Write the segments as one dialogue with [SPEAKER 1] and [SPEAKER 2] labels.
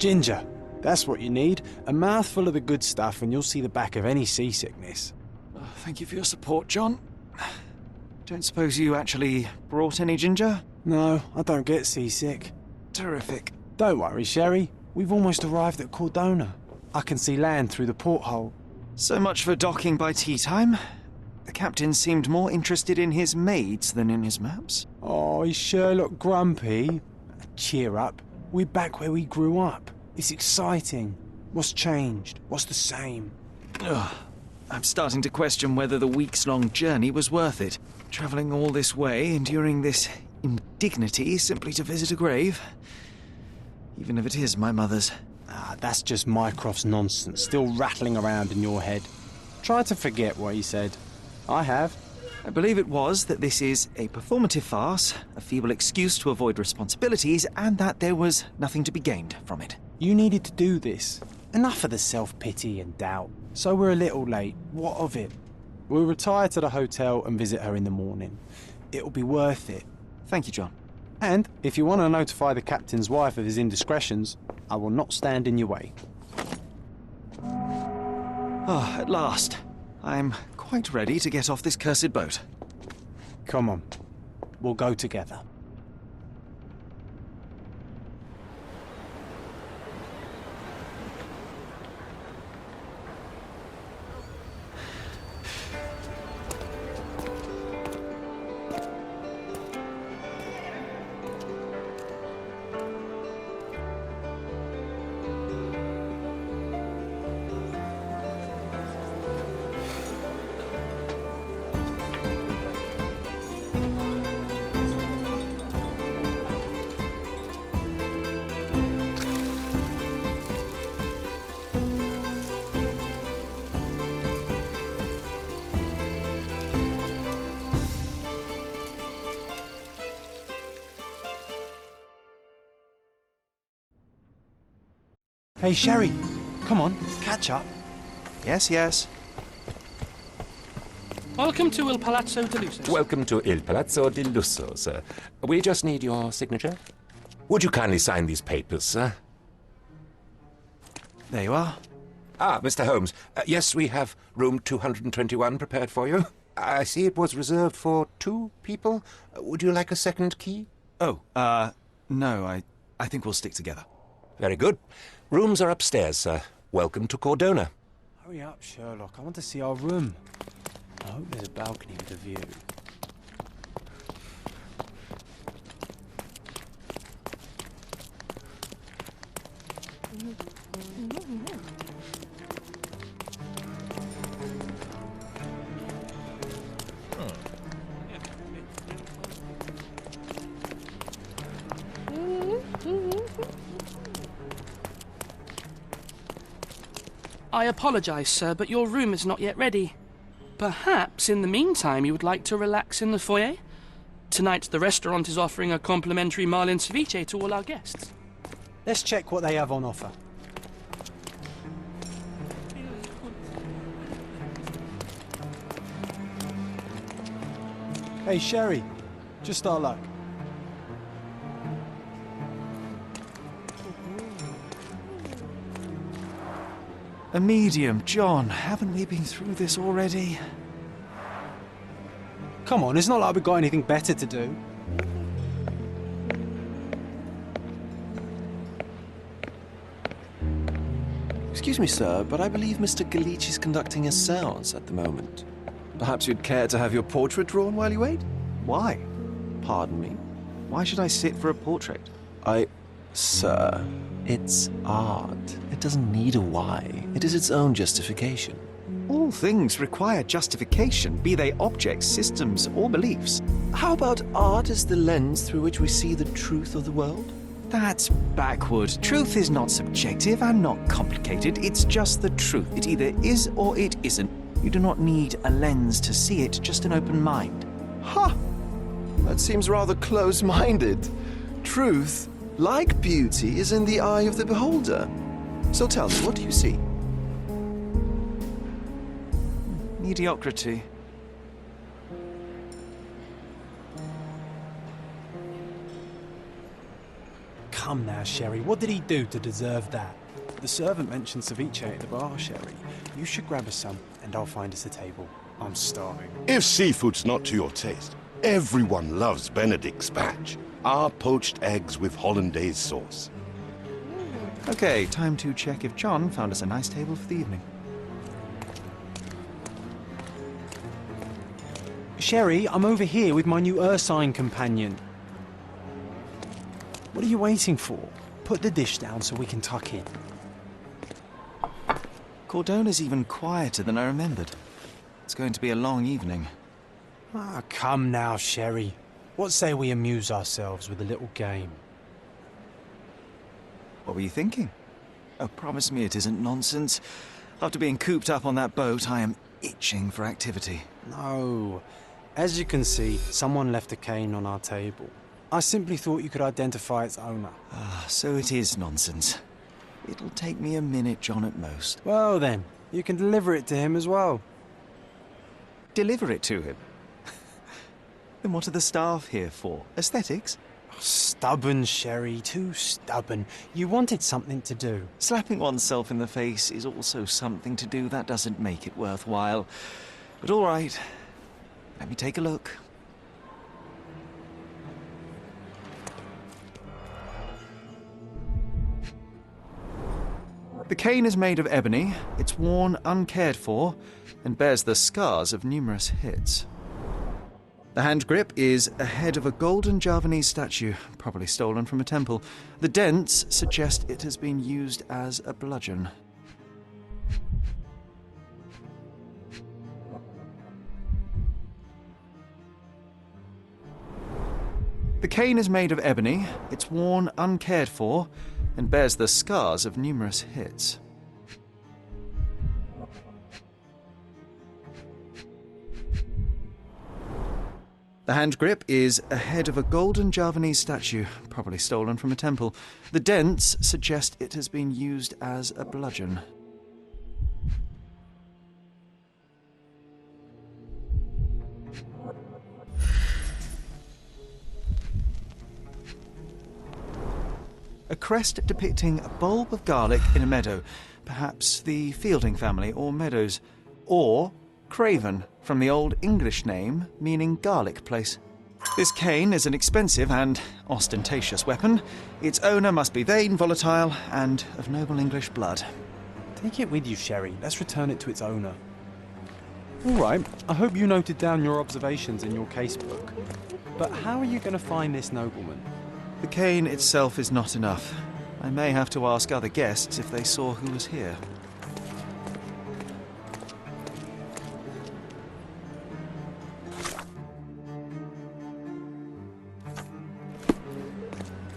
[SPEAKER 1] Ginger. That's what you need. A mouthful of the good stuff and you'll see the back of any seasickness.
[SPEAKER 2] Oh, thank you for your support, John. Don't suppose you actually brought any ginger?
[SPEAKER 1] No, I don't get seasick.
[SPEAKER 2] Terrific.
[SPEAKER 1] Don't worry, Sherry. We've almost arrived at Cordona. I can see land through the porthole.
[SPEAKER 2] So much for docking by tea time. The captain seemed more interested in his maids than in his maps.
[SPEAKER 1] Oh, is Sherlock grumpy? Cheer up. We're back where we grew up. It's exciting. What's changed? What's the same?
[SPEAKER 2] Ugh. I'm starting to question whether the weeks-long journey was worth it. Travelling all this way, enduring this indignity simply to visit a grave. Even if it is my mother's.
[SPEAKER 1] Ah, that's just Mycroft's nonsense, still rattling around in your head. Try to forget what he said. I have.
[SPEAKER 2] I believe it was that this is a performative farce, a feeble excuse to avoid responsibilities, and that there was nothing to be gained from it.
[SPEAKER 1] You needed to do this. Enough of the self-pity and doubt. So we're a little late. What of it? We'll retire to the hotel and visit her in the morning. It'll be worth it.
[SPEAKER 2] Thank you, John.
[SPEAKER 1] And if you want to notify the captain's wife of his indiscretions, I will not stand in your way.
[SPEAKER 2] Oh, at last. I'm quite ready to get off this cursed boat.
[SPEAKER 1] Come on. We'll go together. Hey, Sherry. Come on, catch up.
[SPEAKER 2] Yes, yes.
[SPEAKER 3] Welcome to Il Palazzo di Lusso.
[SPEAKER 4] Welcome to Il Palazzo di Lusso, sir. We just need your signature. Would you kindly sign these papers, sir?
[SPEAKER 2] There you are.
[SPEAKER 4] Ah, Mr. Holmes. Yes, we have room 221 prepared for you. I see it was reserved for 2 people. Would you like a second key?
[SPEAKER 2] Oh, no, I think we'll stick together.
[SPEAKER 4] Very good. Rooms are upstairs, sir. Welcome to Cordona.
[SPEAKER 1] Hurry up, Sherlock. I want to see our room. I hope there's a balcony with a view.
[SPEAKER 3] I apologise, sir, but your room is not yet ready. Perhaps, in the meantime, you would like to relax in the foyer? Tonight, the restaurant is offering a complimentary marlin ceviche to all our guests.
[SPEAKER 1] Let's check what they have on offer. Hey, Sherry. Just our luck.
[SPEAKER 2] A medium, John. Haven't we been through this already?
[SPEAKER 1] Come on, it's not like we've got anything better to do.
[SPEAKER 5] Excuse me, sir, but I believe Mr. Galich is conducting a seance at the moment. Perhaps you'd care to have your portrait drawn while you wait?
[SPEAKER 2] Why?
[SPEAKER 5] Pardon me?
[SPEAKER 2] Why should I sit for a portrait?
[SPEAKER 5] Sir, it's art. It doesn't need a why. It is its own justification.
[SPEAKER 2] All things require justification, be they objects, systems, or beliefs.
[SPEAKER 5] How about art as the lens through which we see the truth of the world?
[SPEAKER 2] That's backward. Truth is not subjective and not complicated. It's just the truth. It either is or it isn't. You do not need a lens to see it, just an open mind.
[SPEAKER 5] Ha! That seems rather close-minded. Truth, like beauty, is in the eye of the beholder. So tell me, what do you see?
[SPEAKER 2] Mediocrity.
[SPEAKER 1] Come come now, Sherry. What did he do to deserve that? The servant mentioned ceviche at the bar, Sherry. You should grab us some, and I'll find us a table. I'm starving.
[SPEAKER 6] If seafood's not to your taste, everyone loves Benedict's batch. Our poached eggs with hollandaise sauce.
[SPEAKER 2] Okay, time to check if John found us a nice table for the evening.
[SPEAKER 1] Sherry, I'm over here with my new Ursine companion. What are you waiting for? Put the dish down so we can tuck in.
[SPEAKER 2] Cordona's even quieter than I remembered. It's going to be a long evening.
[SPEAKER 1] Ah, come now, Sherry. What say we amuse ourselves with a little game?
[SPEAKER 2] What were you thinking? Oh, promise me it isn't nonsense. After being cooped up on that boat, I am itching for activity.
[SPEAKER 1] No. As you can see, someone left a cane on our table. I simply thought you could identify its owner.
[SPEAKER 2] Ah, so it is nonsense. It'll take me a minute, John, at most.
[SPEAKER 1] Well then, you can deliver it to him as well.
[SPEAKER 2] Deliver it to him? Then what are the staff here for? Aesthetics?
[SPEAKER 1] Stubborn, Sherry, too stubborn. You wanted something to do.
[SPEAKER 2] Slapping oneself in the face is also something to do. That doesn't make it worthwhile. But all right, let me take a look. The cane is made of ebony, it's worn uncared for, and bears the scars of numerous hits. The hand grip is a head of a golden Javanese statue, probably stolen from a temple. The dents suggest it has been used as a bludgeon. The cane is made of ebony, it's worn uncared for, and bears the scars of numerous hits. The hand grip is a head of a golden Javanese statue, probably stolen from a temple. The dents suggest it has been used as a bludgeon. A crest depicting a bulb of garlic in a meadow, perhaps the Fielding family or Meadows, or Craven, from the Old English name meaning garlic place. This cane is an expensive and ostentatious weapon. Its owner must be vain, volatile, and of noble English blood.
[SPEAKER 1] Take it with you, Sherry. Let's return it to its owner. All right, I hope you noted down your observations in your casebook. But how are you going to find this nobleman?
[SPEAKER 2] The cane itself is not enough. I may have to ask other guests if they saw who was here.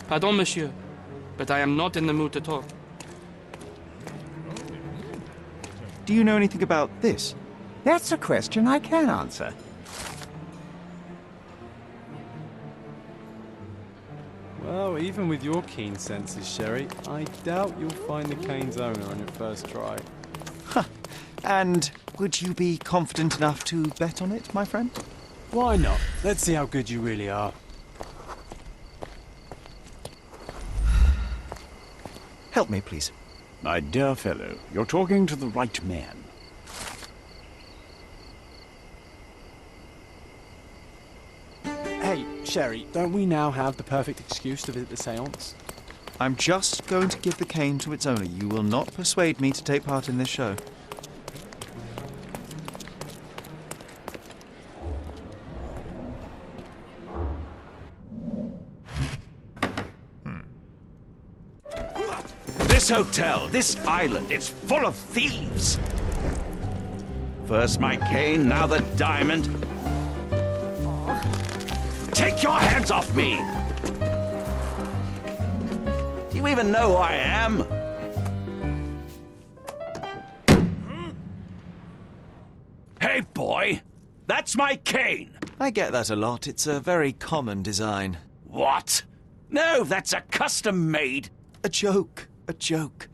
[SPEAKER 3] Pardon, monsieur, but I am not in the mood to talk.
[SPEAKER 2] Do you know anything about this?
[SPEAKER 7] That's a question I can answer.
[SPEAKER 1] Well, even with your keen senses, Sherry, I doubt you'll find the cane's owner on your first try.
[SPEAKER 2] And would you be confident enough to bet on it, my friend?
[SPEAKER 1] Why not? Let's see how good you really are.
[SPEAKER 2] Help me, please.
[SPEAKER 7] My dear fellow, you're talking to the right man.
[SPEAKER 1] Hey, Sherry, don't we now have the perfect excuse to visit the seance?
[SPEAKER 2] I'm just going to give the cane to its owner. You will not persuade me to take part in this show.
[SPEAKER 7] This hotel, this island, it's full of thieves. First my cane, now the diamond. Take your hands off me! Do you even know who I am? Hey, boy! That's my cane!
[SPEAKER 2] I get that a lot. It's a very common design.
[SPEAKER 7] What? No, that's a custom-made...
[SPEAKER 2] A joke. A joke.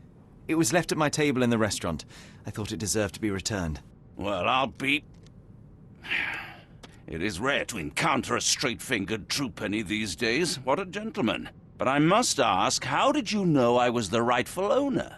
[SPEAKER 2] It was left at my table in the restaurant. I thought it deserved to be returned.
[SPEAKER 7] Well, I'll be... It is rare to encounter a straight-fingered true penny these days. What a gentleman. But I must ask, how did you know I was the rightful owner?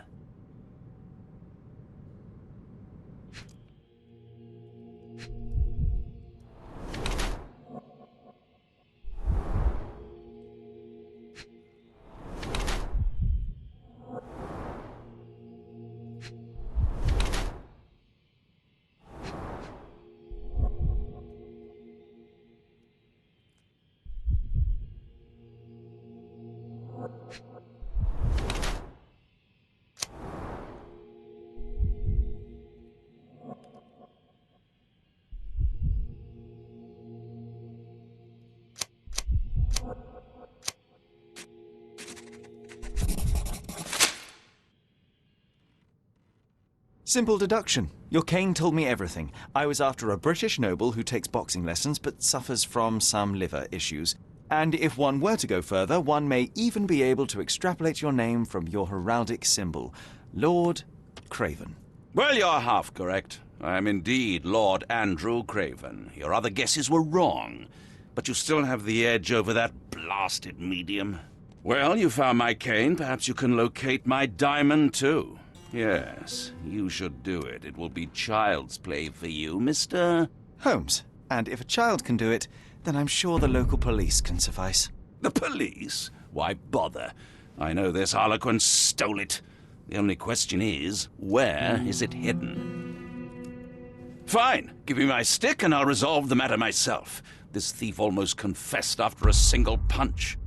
[SPEAKER 2] Simple deduction. Your cane told me everything. I was after a British noble who takes boxing lessons but suffers from some liver issues. And if one were to go further, one may even be able to extrapolate your name from your heraldic symbol, Lord Craven.
[SPEAKER 7] Well, you're half correct. I am indeed Lord Andrew Craven. Your other guesses were wrong. But you still have the edge over that blasted medium. Well, you found my cane. Perhaps you can locate my diamond, too. Yes, you should do it. It will be child's play for you, Mr.
[SPEAKER 2] Holmes. And if a child can do it, then I'm sure the local police can suffice.
[SPEAKER 7] The police? Why bother? I know this harlequin stole it. The only question is, where is it hidden? Fine. Give me my stick and I'll resolve the matter myself. This thief almost confessed after a single punch.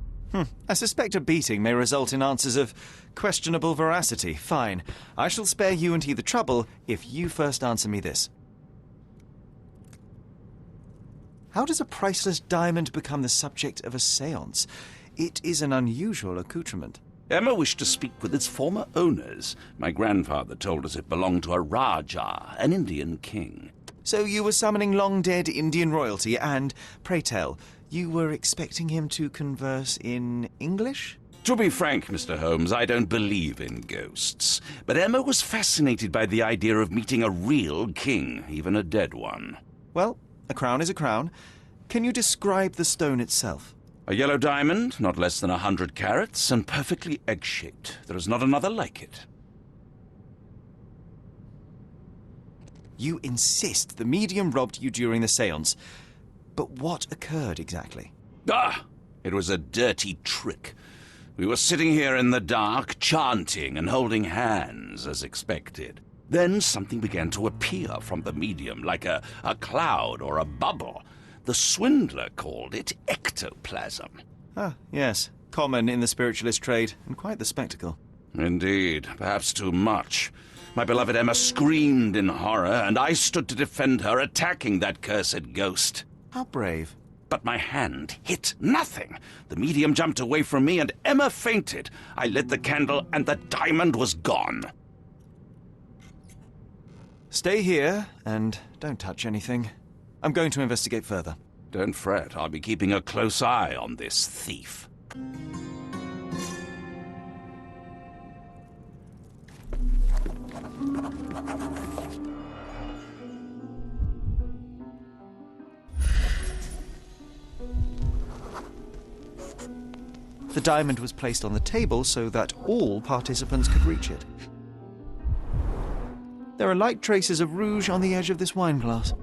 [SPEAKER 2] I suspect a beating may result in answers of questionable veracity. Fine. I shall spare you and he the trouble if you first answer me this. How does a priceless diamond become the subject of a seance? It is an unusual accoutrement.
[SPEAKER 7] Emma wished to speak with its former owners. My grandfather told us it belonged to a Rajah, an Indian king.
[SPEAKER 2] So you were summoning long-dead Indian royalty and, pray tell, you were expecting him to converse in English?
[SPEAKER 7] To be frank, Mr. Holmes, I don't believe in ghosts. But Emma was fascinated by the idea of meeting a real king, even a dead one.
[SPEAKER 2] Well, a crown is a crown. Can you describe the stone itself?
[SPEAKER 7] A yellow diamond, not less than 100 carats, and perfectly egg-shaped. There is not another like it.
[SPEAKER 2] You insist the medium robbed you during the seance. But what occurred exactly?
[SPEAKER 7] It was a dirty trick. We were sitting here in the dark, chanting and holding hands, as expected. Then something began to appear from the medium, like a cloud or a bubble. The swindler called it ectoplasm.
[SPEAKER 2] Ah, yes. Common in the spiritualist trade, and quite the spectacle.
[SPEAKER 7] Indeed, perhaps too much. My beloved Emma screamed in horror, and I stood to defend her, attacking that cursed ghost.
[SPEAKER 2] How brave.
[SPEAKER 7] But my hand hit nothing. The medium jumped away from me, and Emma fainted. I lit the candle, and the diamond was gone.
[SPEAKER 2] Stay here, and don't touch anything. I'm going to investigate further.
[SPEAKER 7] Don't fret. I'll be keeping a close eye on this thief.
[SPEAKER 2] The diamond was placed on the table so that all participants could reach it. There are light traces of rouge on the edge of this wine glass.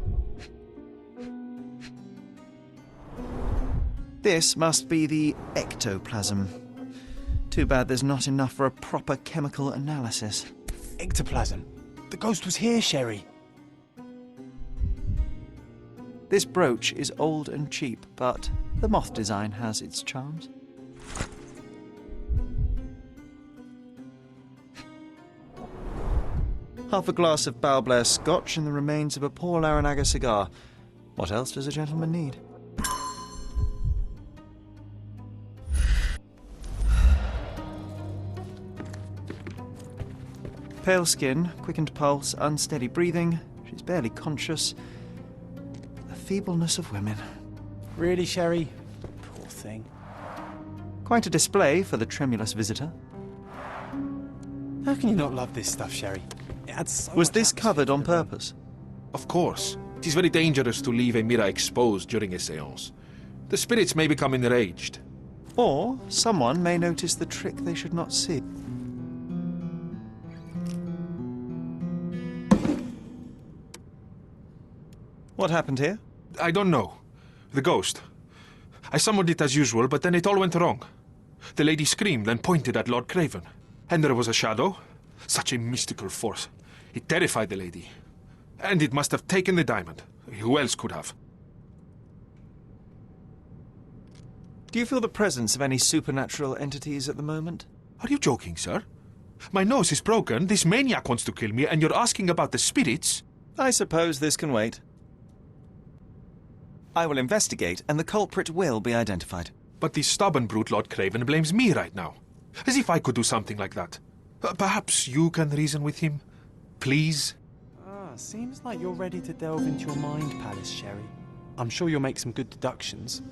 [SPEAKER 2] This must be the ectoplasm. Too bad there's not enough for a proper chemical analysis.
[SPEAKER 1] Ectoplasm. The ghost was here, Sherry.
[SPEAKER 2] This brooch is old and cheap, but the moth design has its charms. Half a glass of Balblair Scotch and the remains of a Paul Larranaga cigar. What else does a gentleman need? Pale skin, quickened pulse, unsteady breathing. She's barely conscious. The feebleness of women.
[SPEAKER 1] Really, Sherry? Poor thing.
[SPEAKER 2] Quite a display for the tremulous visitor.
[SPEAKER 1] How can you not love this stuff, Sherry? It adds so
[SPEAKER 2] Was
[SPEAKER 1] much
[SPEAKER 2] this
[SPEAKER 1] atmosphere
[SPEAKER 2] covered
[SPEAKER 1] to
[SPEAKER 2] on
[SPEAKER 1] the room.
[SPEAKER 2] purpose?
[SPEAKER 8] Of course. It is very dangerous to leave a mirror exposed during a seance. The spirits may become enraged.
[SPEAKER 2] Or someone may notice the trick they should not see. What happened here?
[SPEAKER 8] I don't know. The ghost. I summoned it as usual, but then it all went wrong. The lady screamed and pointed at Lord Craven. And there was a shadow. Such a mystical force. It terrified the lady. And it must have taken the diamond. Who else could have?
[SPEAKER 2] Do you feel the presence of any supernatural entities at the moment?
[SPEAKER 8] Are you joking, sir? My nose is broken, this maniac wants to kill me, and you're asking about the spirits?
[SPEAKER 2] I suppose this can wait. I will investigate, and the culprit will be identified.
[SPEAKER 8] But the stubborn brute Lord Craven blames me right now. As if I could do something like that. Perhaps you can reason with him? Please?
[SPEAKER 1] Seems like you're ready to delve into your mind palace, Sherry. I'm sure you'll make some good deductions.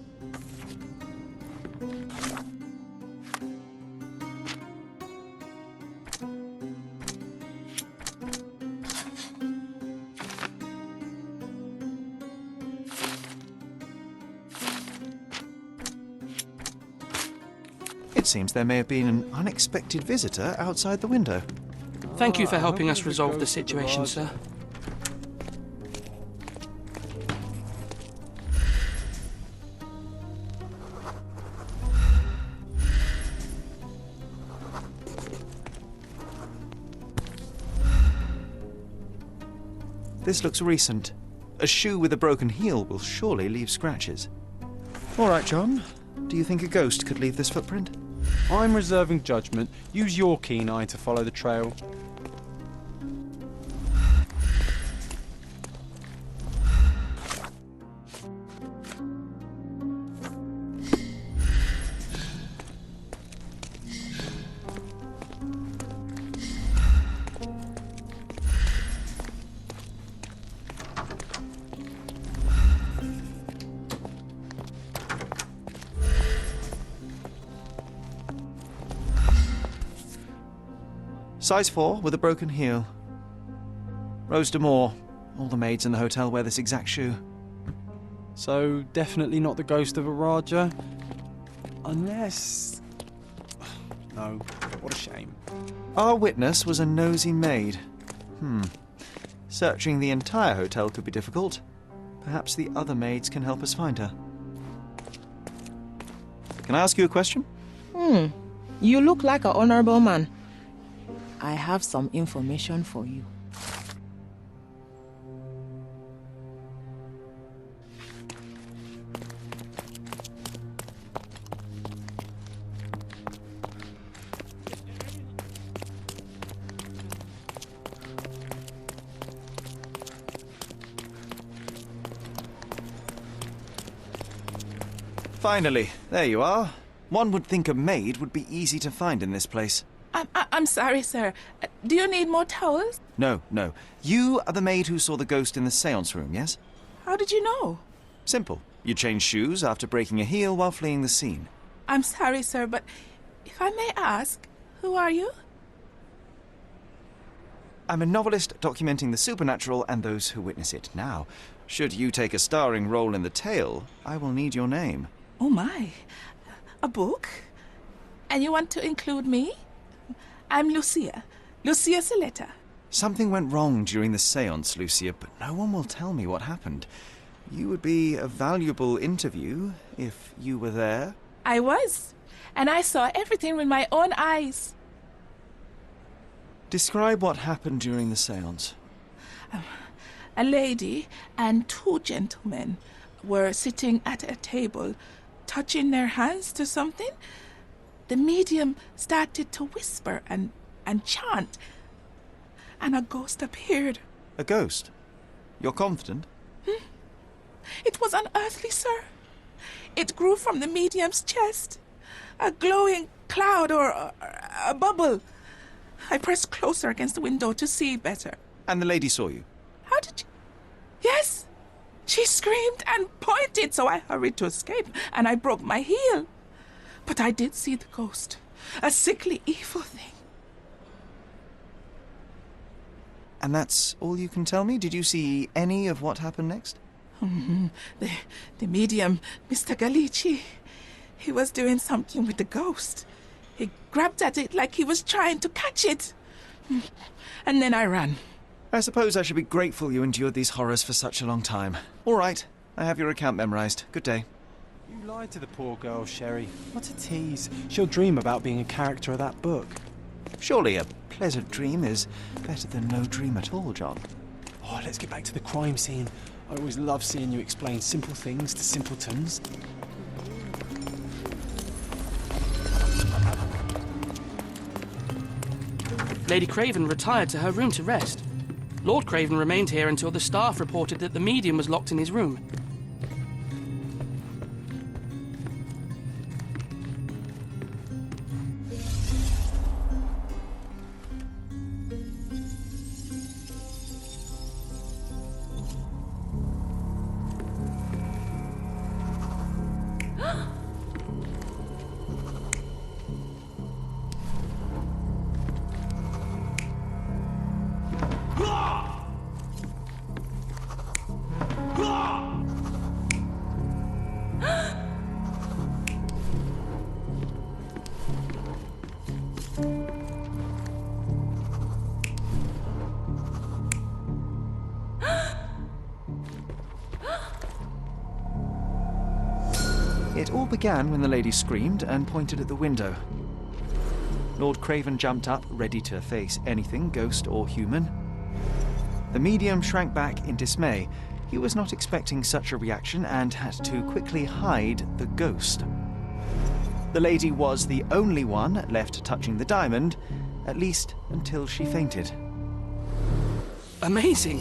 [SPEAKER 2] It seems there may have been an unexpected visitor outside the window.
[SPEAKER 3] Thank you for helping us resolve the situation, sir.
[SPEAKER 2] This looks recent. A shoe with a broken heel will surely leave scratches. All right, John. Do you think a ghost could leave this footprint?
[SPEAKER 1] I'm reserving judgment. Use your keen eye to follow the trail.
[SPEAKER 2] Size 4 with a broken heel. Rose D'Amour. All the maids in the hotel wear this exact shoe.
[SPEAKER 1] So, definitely not the ghost of a Raja? Unless... No, what a shame.
[SPEAKER 2] Our witness was a nosy maid. Searching the entire hotel could be difficult. Perhaps the other maids can help us find her. Can I ask you a question?
[SPEAKER 9] You look like an honorable man. I have some information for you.
[SPEAKER 2] Finally, there you are. One would think a maid would be easy to find in this place.
[SPEAKER 9] I'm sorry, sir. Do you need more towels?
[SPEAKER 2] No. You are the maid who saw the ghost in the seance room, yes?
[SPEAKER 9] How did you know?
[SPEAKER 2] Simple. You changed shoes after breaking a heel while fleeing the scene.
[SPEAKER 9] I'm sorry, sir, but if I may ask, who are you?
[SPEAKER 2] I'm a novelist documenting the supernatural and those who witness it. Now, should you take a starring role in the tale, I will need your name.
[SPEAKER 9] Oh my. A book? And you want to include me? I'm Lucia. Lucia Saletta.
[SPEAKER 2] Something went wrong during the seance, Lucia, but no one will tell me what happened. You would be a valuable interview if you were there.
[SPEAKER 9] I was. And I saw everything with my own eyes.
[SPEAKER 2] Describe what happened during the seance.
[SPEAKER 9] A lady and two gentlemen were sitting at a table, touching their hands to something. The medium started to whisper and chant, and a ghost appeared.
[SPEAKER 2] A ghost? You're confident?
[SPEAKER 9] It was unearthly, sir. It grew from the medium's chest. A glowing cloud or a bubble. I pressed closer against the window to see better.
[SPEAKER 2] And the lady saw you?
[SPEAKER 9] How did you... Yes! She screamed and pointed, so I hurried to escape, and I broke my heel. But I did see the ghost. A sickly, evil thing.
[SPEAKER 2] And that's all you can tell me? Did you see any of what happened next?
[SPEAKER 9] The medium, Mr. Galici, he was doing something with the ghost. He grabbed at it like he was trying to catch it. And then I ran.
[SPEAKER 2] I suppose I should be grateful you endured these horrors for such a long time. All right, I have your account memorized. Good day.
[SPEAKER 1] You lied to the poor girl, Sherry. What a tease. She'll dream about being a character of that book.
[SPEAKER 2] Surely a pleasant dream is better than no dream at all, John.
[SPEAKER 1] Oh, let's get back to the crime scene. I always love seeing you explain simple things to simpletons.
[SPEAKER 3] Lady Craven retired to her room to rest. Lord Craven remained here until the staff reported that the medium was locked in his room.
[SPEAKER 2] It all began when the lady screamed and pointed at the window. Lord Craven jumped up, ready to face anything, ghost or human. The medium shrank back in dismay. He was not expecting such a reaction and had to quickly hide the ghost. The lady was the only one left touching the diamond, at least until she fainted.
[SPEAKER 3] Amazing.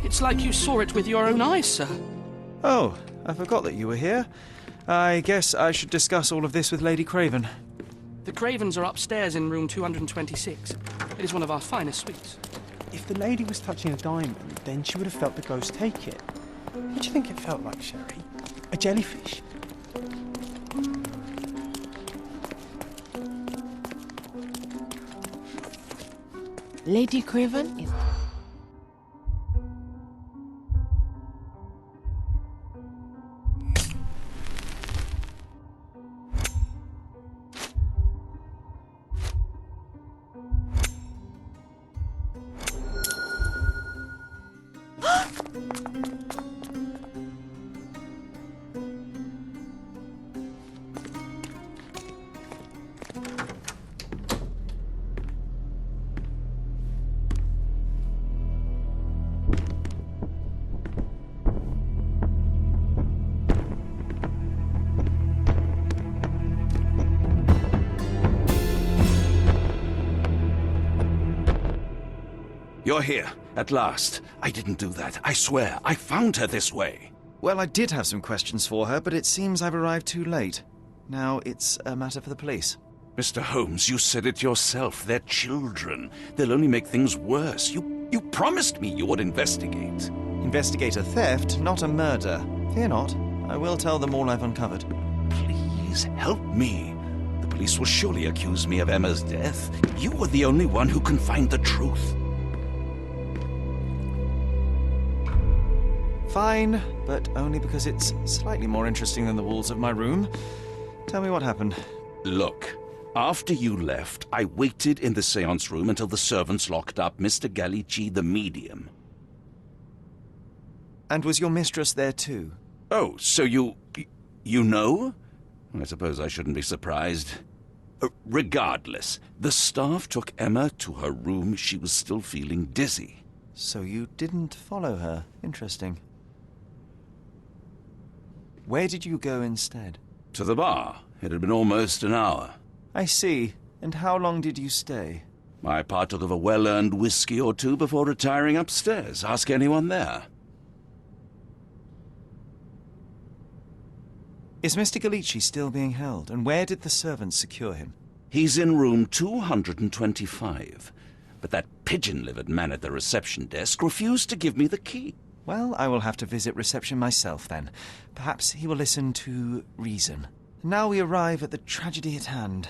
[SPEAKER 3] It's like you saw it with your own eyes, sir.
[SPEAKER 2] Oh, I forgot that you were here. I guess I should discuss all of this with Lady Craven.
[SPEAKER 3] The Cravens are upstairs in room 226. It is one of our finest suites.
[SPEAKER 1] If the lady was touching a diamond, then she would have felt the ghost take it. What do you think it felt like, Sherry? A jellyfish?
[SPEAKER 10] Lady Craven is...
[SPEAKER 7] You're here, at last. I didn't do that. I swear, I found her this way.
[SPEAKER 2] Well, I did have some questions for her, but it seems I've arrived too late. Now it's a matter for the police.
[SPEAKER 7] Mr. Holmes, you said it yourself. They're children. They'll only make things worse. You promised me you would investigate.
[SPEAKER 2] Investigate a theft, not a murder. Fear not. I will tell them all I've uncovered.
[SPEAKER 7] Please, help me. The police will surely accuse me of Emma's death. You were the only one who can find the truth.
[SPEAKER 2] Fine, but only because it's slightly more interesting than the walls of my room. Tell me what happened.
[SPEAKER 7] Look, after you left, I waited in the seance room until the servants locked up Mr. Gallici, the medium.
[SPEAKER 2] And was your mistress there too?
[SPEAKER 7] Oh, so you know? I suppose I shouldn't be surprised. Regardless, the staff took Emma to her room. She was still feeling dizzy.
[SPEAKER 2] So you didn't follow her. Interesting. Where did you go instead?
[SPEAKER 7] To the bar. It had been almost an hour.
[SPEAKER 2] I see. And how long did you stay?
[SPEAKER 7] I partook of a well-earned whiskey or two before retiring upstairs. Ask anyone there.
[SPEAKER 2] Is Mr. Gallici still being held? And where did the servants secure him?
[SPEAKER 7] He's in room 225. But that pigeon-livered man at the reception desk refused to give me the key.
[SPEAKER 2] Well, I will have to visit reception myself then. Perhaps he will listen to reason. Now we arrive at the tragedy at hand.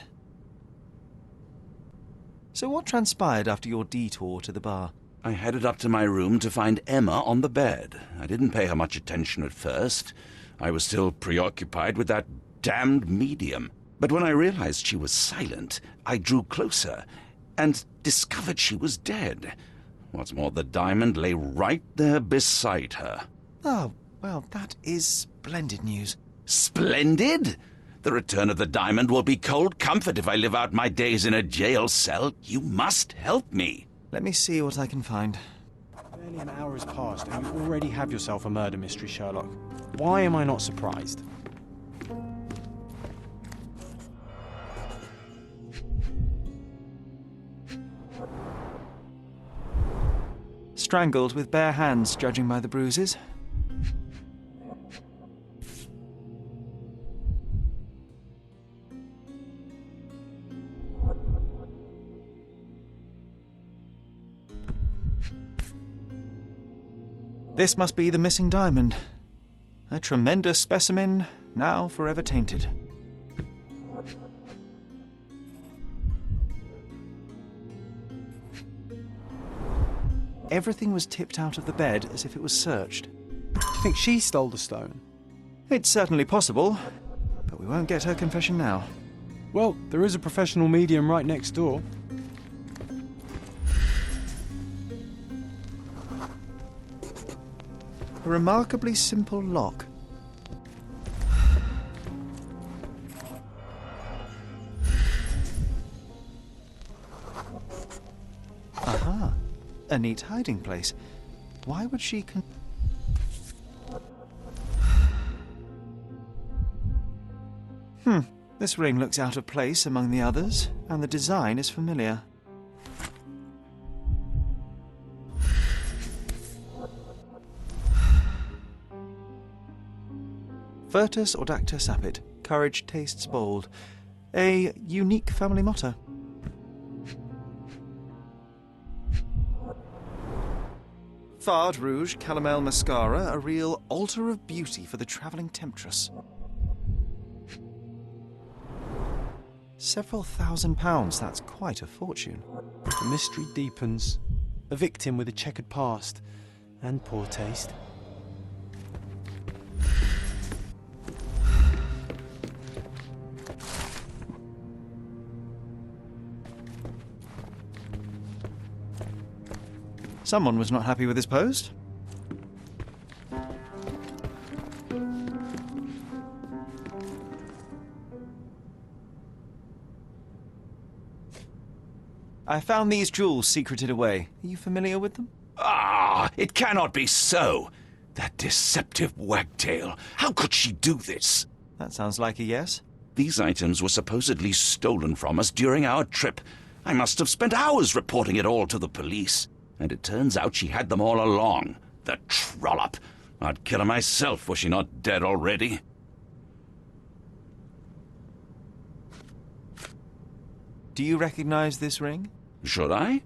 [SPEAKER 2] So what transpired after your detour to the bar?
[SPEAKER 7] I headed up to my room to find Emma on the bed. I didn't pay her much attention at first. I was still preoccupied with that damned medium. But when I realized she was silent, I drew closer and discovered she was dead. What's more, the diamond lay right there beside her.
[SPEAKER 2] Oh, well, that is splendid news.
[SPEAKER 7] Splendid? The return of the diamond will be cold comfort if I live out my days in a jail cell. You must help me.
[SPEAKER 2] Let me see what I can find.
[SPEAKER 1] Barely an hour has passed and you already have yourself a murder mystery, Sherlock. Why am I not surprised?
[SPEAKER 2] Strangled with bare hands, judging by the bruises. This must be the missing diamond. A tremendous specimen, now forever tainted. Everything was tipped out of the bed as if it was searched.
[SPEAKER 1] Do you think she stole the stone?
[SPEAKER 2] It's certainly possible, but we won't get her confession now.
[SPEAKER 1] Well, there is a professional medium right next door.
[SPEAKER 2] A remarkably simple lock. Aha! A neat hiding place. Why would she This ring looks out of place among the others, and the design is familiar. Virtus audacta sapit. Courage tastes bold. A unique family motto. Fard Rouge Calomel Mascara, a real altar of beauty for the travelling temptress. Several £1,000s, that's quite a fortune.
[SPEAKER 1] The mystery deepens. A victim with a checkered past and poor taste.
[SPEAKER 2] Someone was not happy with his post. I found these jewels secreted away. Are you familiar with them?
[SPEAKER 7] Ah, it cannot be so. That deceptive wagtail. How could she do this?
[SPEAKER 2] That sounds like a yes.
[SPEAKER 7] These items were supposedly stolen from us during our trip. I must have spent hours reporting it all to the police. And it turns out she had them all along. The trollop. I'd kill her myself, was she not dead already?
[SPEAKER 2] Do you recognize this ring?
[SPEAKER 7] Should I?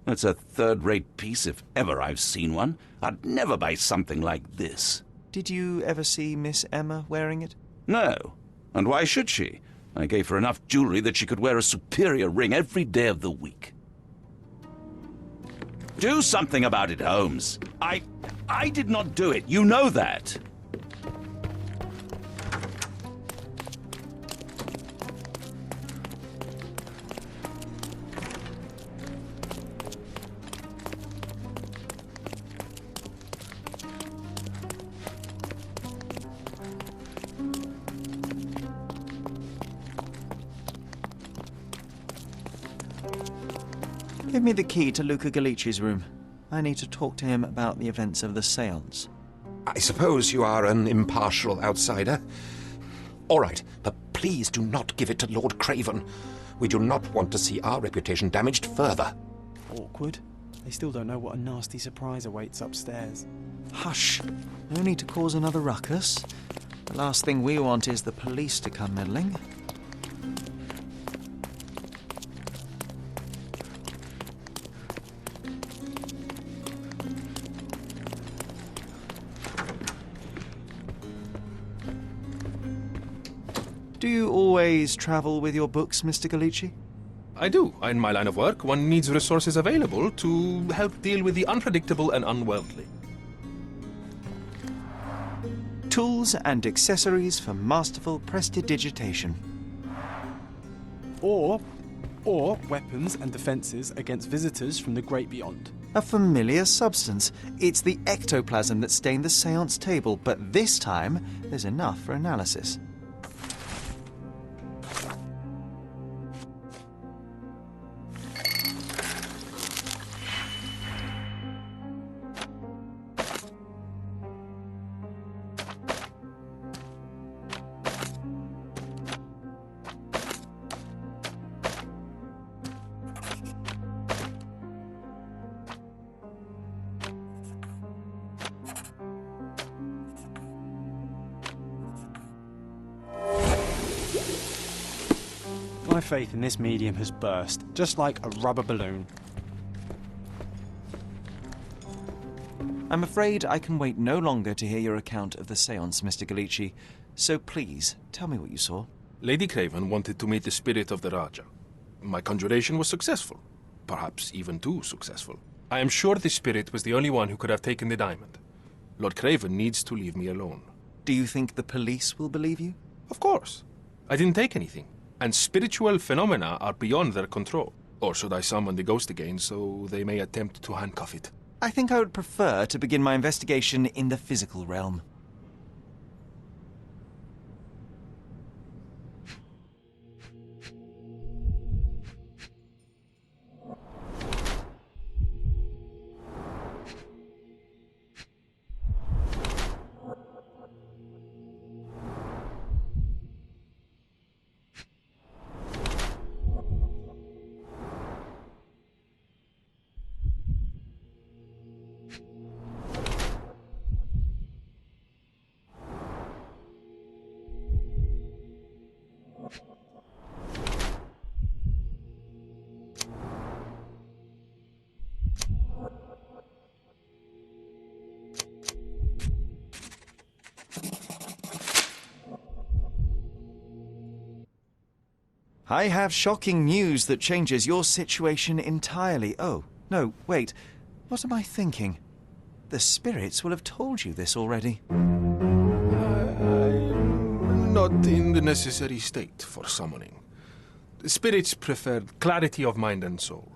[SPEAKER 7] It's a third-rate piece if ever I've seen one. I'd never buy something like this.
[SPEAKER 2] Did you ever see Miss Emma wearing it?
[SPEAKER 7] No. And why should she? I gave her enough jewelry that she could wear a superior ring every day of the week. Do something about it, Holmes. I did not do it. You know that.
[SPEAKER 2] Give me the key to Luca Galici's room. I need to talk to him about the events of the seance.
[SPEAKER 4] I suppose you are an impartial outsider. All right, but please do not give it to Lord Craven. We do not want to see our reputation damaged further.
[SPEAKER 1] Awkward. They still don't know what a nasty surprise awaits upstairs.
[SPEAKER 2] Hush. No need to cause another ruckus. The last thing we want is the police to come meddling. Do you always travel with your books, Mr. Galici?
[SPEAKER 8] I do. In my line of work, one needs resources available to help deal with the unpredictable and unworldly.
[SPEAKER 2] Tools and accessories for masterful prestidigitation.
[SPEAKER 1] Or weapons and defences against visitors from the great beyond.
[SPEAKER 2] A familiar substance. It's the ectoplasm that stained the seance table, but this time there's enough for analysis.
[SPEAKER 1] My faith in this medium has burst, just like a rubber balloon.
[SPEAKER 2] I'm afraid I can wait no longer to hear your account of the seance, Mr. Galici. So please, tell me what you saw.
[SPEAKER 8] Lady Craven wanted to meet the spirit of the Raja. My conjuration was successful. Perhaps even too successful. I am sure the spirit was the only one who could have taken the diamond. Lord Craven needs to leave me alone.
[SPEAKER 2] Do you think the police will believe you?
[SPEAKER 8] Of course. I didn't take anything. And spiritual phenomena are beyond their control. Or should I summon the ghost again so they may attempt to handcuff it?
[SPEAKER 2] I think I would prefer to begin my investigation in the physical realm. I have shocking news that changes your situation entirely. Oh, no, wait. What am I thinking? The spirits will have told you this already.
[SPEAKER 8] I'm not in the necessary state for summoning. The spirits preferred clarity of mind and soul.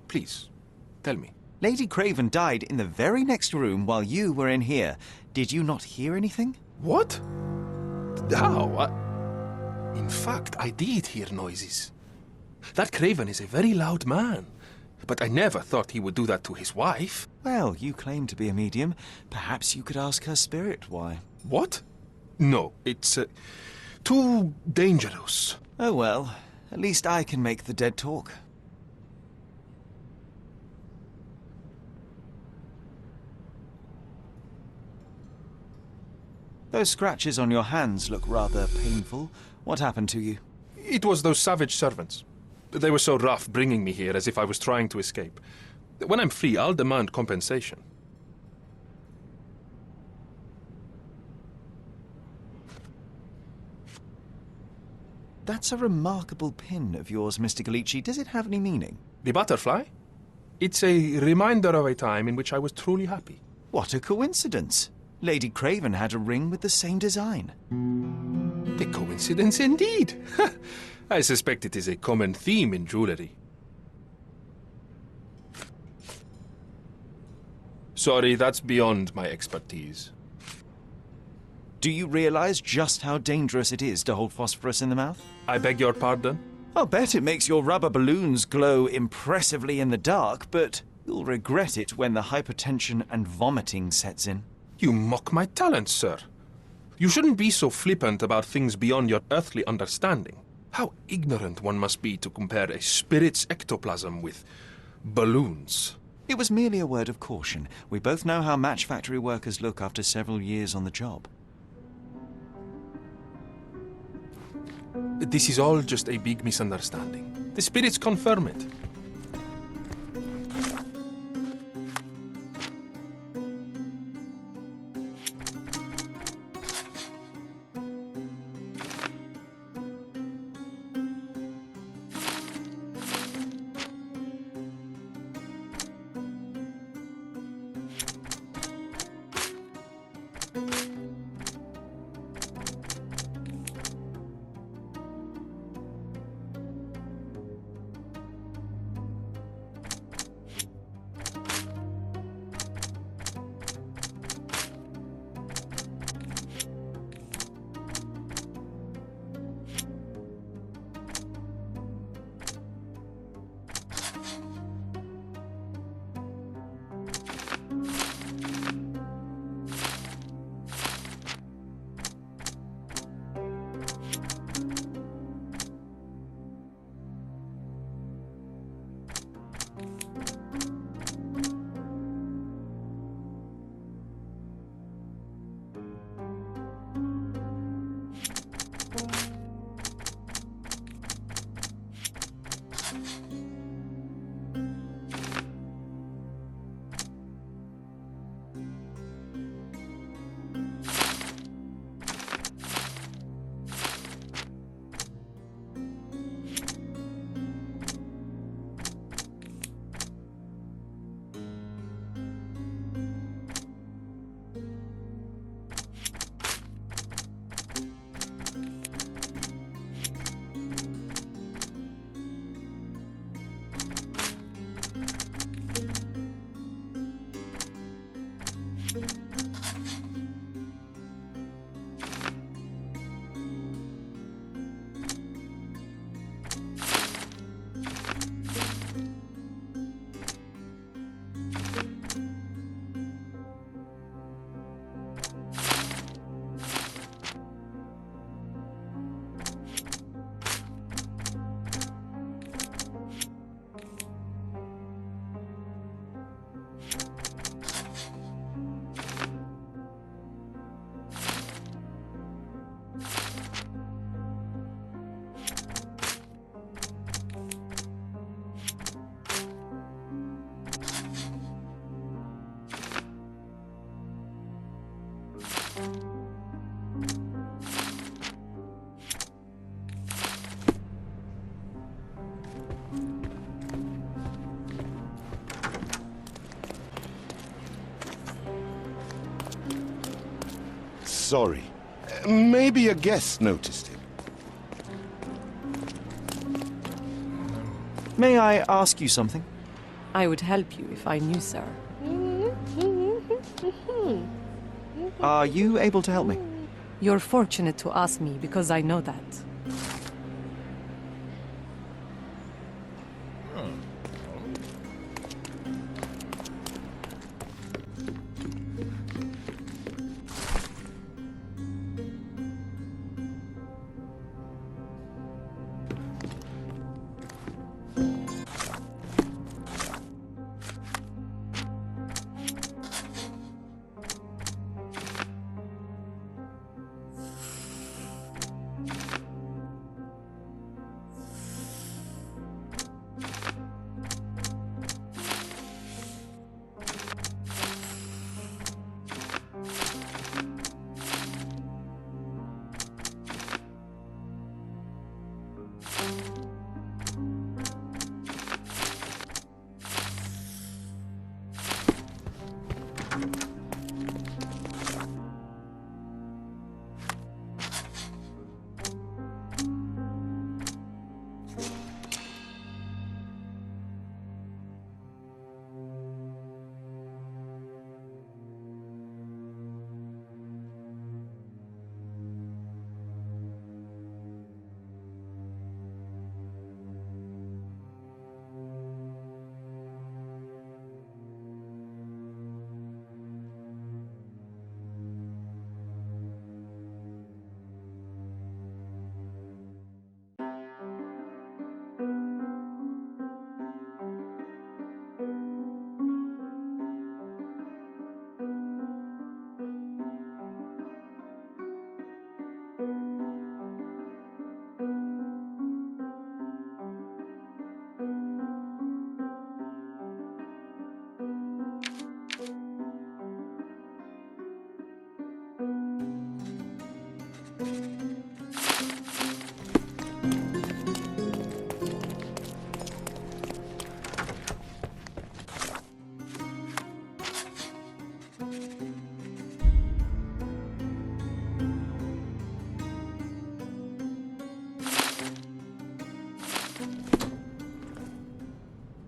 [SPEAKER 8] Please, tell me.
[SPEAKER 2] Lady Craven died in the very next room while you were in here. Did you not hear anything?
[SPEAKER 8] What? How? In fact, I did hear noises. That Craven is a very loud man. But I never thought he would do that to his wife.
[SPEAKER 2] Well, you claim to be a medium. Perhaps you could ask her spirit why.
[SPEAKER 8] What? No, it's too dangerous.
[SPEAKER 2] Oh well, at least I can make the dead talk. Those scratches on your hands look rather painful. What happened to you?
[SPEAKER 8] It was those savage servants. They were so rough bringing me here as if I was trying to escape. When I'm free, I'll demand compensation.
[SPEAKER 2] That's a remarkable pin of yours, Mr. Galici. Does it have any meaning?
[SPEAKER 8] The butterfly? It's a reminder of a time in which I was truly happy.
[SPEAKER 2] What a coincidence. Lady Craven had a ring with the same design.
[SPEAKER 8] A coincidence indeed. I suspect it is a common theme in jewelry. Sorry, that's beyond my expertise.
[SPEAKER 2] Do you realize just how dangerous it is to hold phosphorus in the mouth?
[SPEAKER 8] I beg your pardon?
[SPEAKER 2] I'll bet it makes your rubber balloons glow impressively in the dark, but you'll regret it when the hypertension and vomiting sets in.
[SPEAKER 8] You mock my talents, sir. You shouldn't be so flippant about things beyond your earthly understanding. How ignorant one must be to compare a spirit's ectoplasm with balloons.
[SPEAKER 2] It was merely a word of caution. We both know how match factory workers look after several years on the job.
[SPEAKER 8] This is all just a big misunderstanding. The spirits confirm it.
[SPEAKER 6] Sorry. Maybe a guest noticed him.
[SPEAKER 2] May I ask you something?
[SPEAKER 10] I would help you if I knew, sir.
[SPEAKER 2] Are you able to help me?
[SPEAKER 10] You're fortunate to ask me because I know that.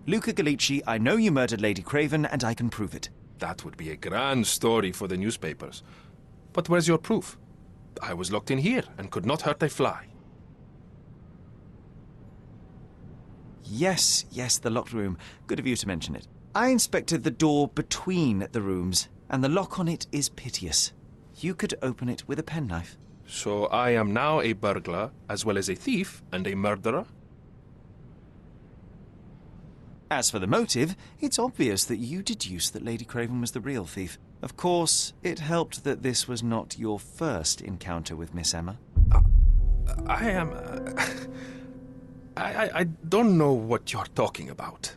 [SPEAKER 2] Luca Gallici, I know you murdered Lady Craven, and I can prove it.
[SPEAKER 8] That would be a grand story for the newspapers. But where's your proof? I was locked in here and could not hurt a fly.
[SPEAKER 2] Yes, the locked room. Good of you to mention it. I inspected the door between the rooms, and the lock on it is piteous. You could open it with a penknife.
[SPEAKER 8] So I am now a burglar, as well as a thief and a murderer?
[SPEAKER 2] As for the motive, it's obvious that you deduced that Lady Craven was the real thief. Of course, it helped that this was not your first encounter with Miss Emma.
[SPEAKER 8] I am... I don't know what you're talking about.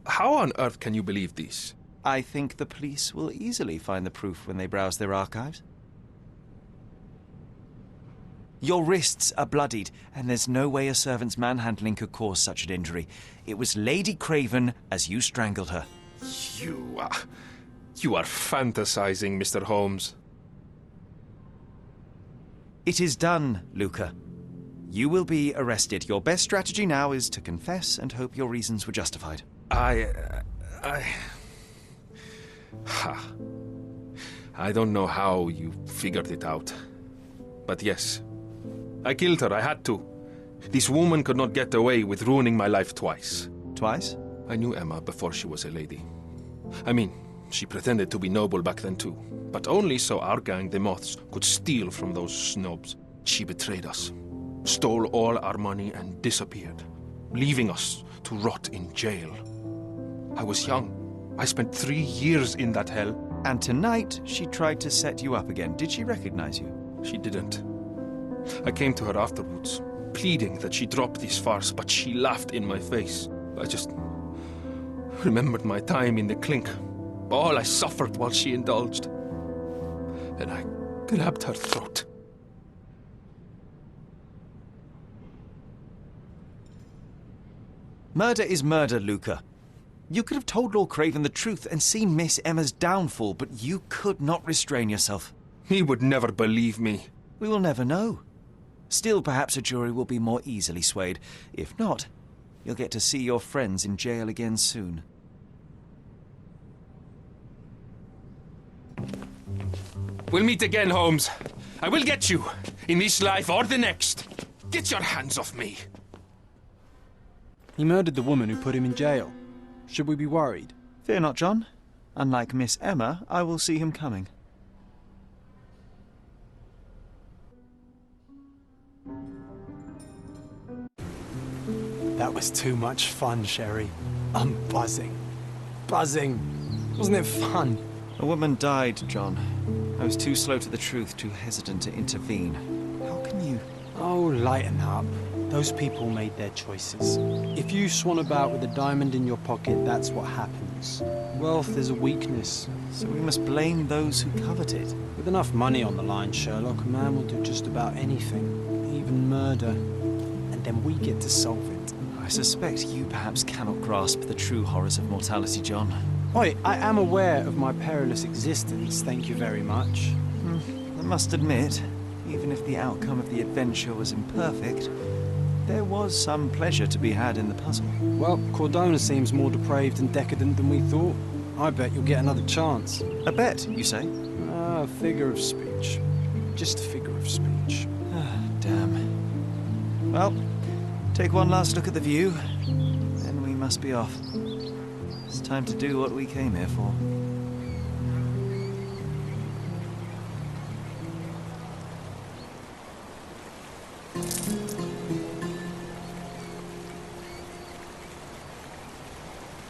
[SPEAKER 8] How on earth can you believe this?
[SPEAKER 2] I think the police will easily find the proof when they browse their archives. Your wrists are bloodied, and there's no way a servant's manhandling could cause such an injury. It was Lady Craven as you strangled her.
[SPEAKER 8] You are fantasizing, Mr. Holmes.
[SPEAKER 2] It is done, Luca. You will be arrested. Your best strategy now is to confess and hope your reasons were justified.
[SPEAKER 8] I don't know how you figured it out. But yes, I killed her. I had to. This woman could not get away with ruining my life twice.
[SPEAKER 2] Twice?
[SPEAKER 8] I knew Emma before she was a lady. I mean, she pretended to be noble back then too. But only so our gang, the Moths, could steal from those snobs. She betrayed us, stole all our money and disappeared, leaving us to rot in jail. I was young. I spent 3 years in that hell.
[SPEAKER 2] And tonight, she tried to set you up again. Did she recognize you?
[SPEAKER 8] She didn't. I came to her afterwards, pleading that she drop this farce, but she laughed in my face. I just remembered my time in the clink, all I suffered while she indulged. and I grabbed her throat.
[SPEAKER 2] Murder is murder, Luca. You could have told Lord Craven the truth and seen Miss Emma's downfall, but you could not restrain yourself.
[SPEAKER 8] He would never believe me.
[SPEAKER 2] We will never know. Still, perhaps a jury will be more easily swayed. If not, you'll get to see your friends in jail again soon.
[SPEAKER 8] We'll meet again, Holmes. I will get you, in this life or the next. Get your hands off me.
[SPEAKER 1] He murdered the woman who put him in jail. Should we be worried?
[SPEAKER 2] Fear not, John. Unlike Miss Emma, I will see him coming.
[SPEAKER 1] That was too much fun, Sherry. I'm buzzing. Buzzing. Wasn't it fun?
[SPEAKER 2] A woman died, John. I was too slow to the truth, too hesitant to intervene. How can you...
[SPEAKER 1] Oh, lighten up. Those people made their choices. If you swan about with a diamond in your pocket, that's what happens. Wealth is a weakness.
[SPEAKER 2] So we must blame those who covet it.
[SPEAKER 1] With enough money on the line, Sherlock, a man will do just about anything. Even murder. And then we get to solve it.
[SPEAKER 2] I suspect you perhaps cannot grasp the true horrors of mortality, John.
[SPEAKER 1] Oi, I am aware of my perilous existence, thank you very much.
[SPEAKER 2] I must admit, even if the outcome of the adventure was imperfect, there was some pleasure to be had in the puzzle.
[SPEAKER 1] Well, Cordona seems more depraved and decadent than we thought. I bet you'll get another chance.
[SPEAKER 2] A bet, you say?
[SPEAKER 1] Ah, figure of speech. Just a figure of speech.
[SPEAKER 2] Damn. Well, take one last look at the view, then we must be off. It's time to do what we came here for.